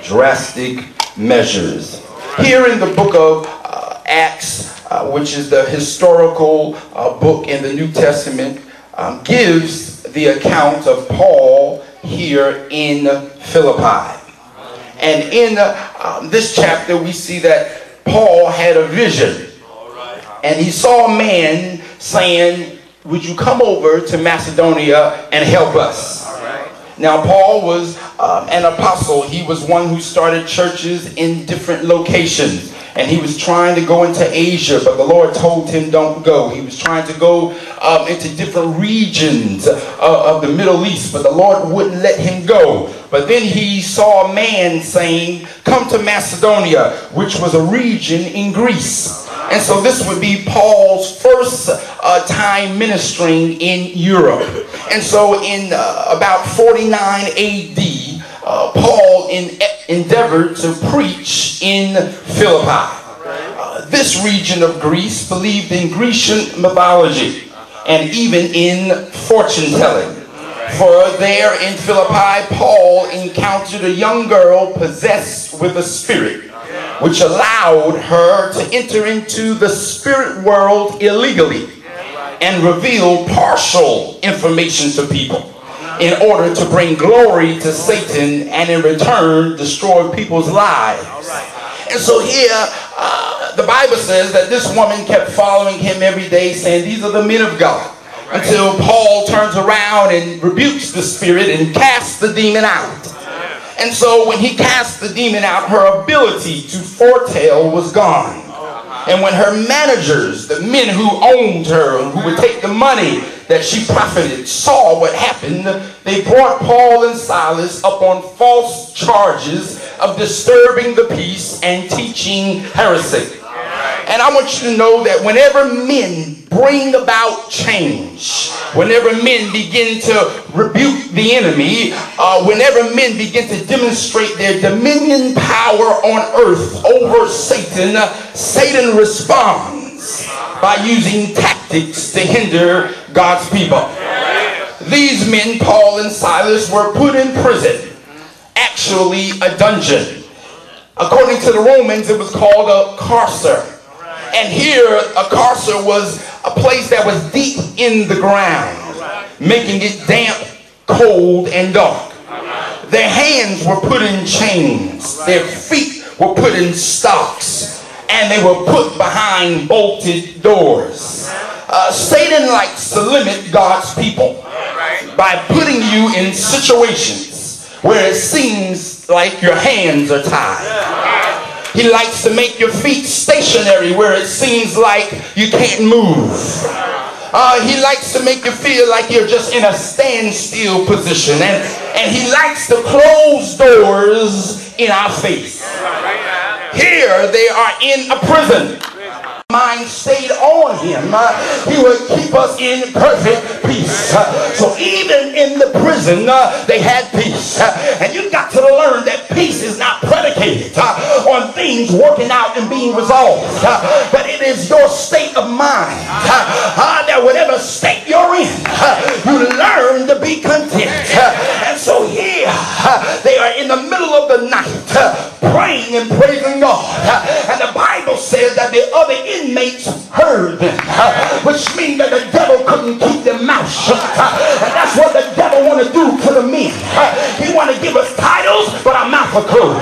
Drastic measures. Here in the book of Acts, which is the historical book in the New Testament, gives the account of Paul here in Philippi. And in this chapter, we see that Paul had a vision. And he saw a man saying, "Would you come over to Macedonia and help us?" Now, Paul was an apostle. He was one who started churches in different locations. And he was trying to go into Asia, but the Lord told him, "Don't go." He was trying to go into different regions of the Middle East, but the Lord wouldn't let him go. But then he saw a man saying, "Come to Macedonia," which was a region in Greece. And so this would be Paul's first time ministering in Europe. And so in about 49 AD, Paul endeavored to preach in Philippi. This region of Greece believed in Grecian mythology and even in fortune telling. For there in Philippi, Paul encountered a young girl possessed with a spirit, which allowed her to enter into the spirit world illegally and reveal partial information to people in order to bring glory to Satan and in return destroy people's lives. And so here the Bible says that this woman kept following him every day, saying, "These are the men of God," until Paul turns around and rebukes the spirit and casts the demon out. And so when he cast the demon out, her ability to foretell was gone. And when her managers, the men who owned her, who would take the money that she profited, saw what happened, they brought Paul and Silas up on false charges of disturbing the peace and teaching heresy. And I want you to know that whenever men bring about change, whenever men begin to rebuke the enemy, whenever men begin to demonstrate their dominion power on earth over Satan, Satan responds by using tactics to hinder God's people. These men, Paul and Silas, were put in prison, actually a dungeon. According to the Romans, it was called a carcer. And here, a carcer was a place that was deep in the ground, making it damp, cold, and dark. Their hands were put in chains. Their feet were put in stocks. And they were put behind bolted doors. Satan likes to limit God's people by putting you in situations where it seems like your hands are tied. He likes to make your feet stationary where it seems like you can't move. He likes to make you feel like you're just in a standstill position. And he likes to close doors in our face. Here they are in a prison. Mind stayed on him. He would keep us in perfect peace. So even in the prison, they had peace. And you've got to learn that peace is not predicated on things working out and being resolved. But it is your state of mind. That whatever state you're in, you learn to be content. And so here, they are in the middle of the night, praying and praising God. And the Bible says that the other inmates heard them, which means that the devil couldn't keep their mouth shut. And that's what the devil want to do to the men. He want to give us titles, but our mouth are closed.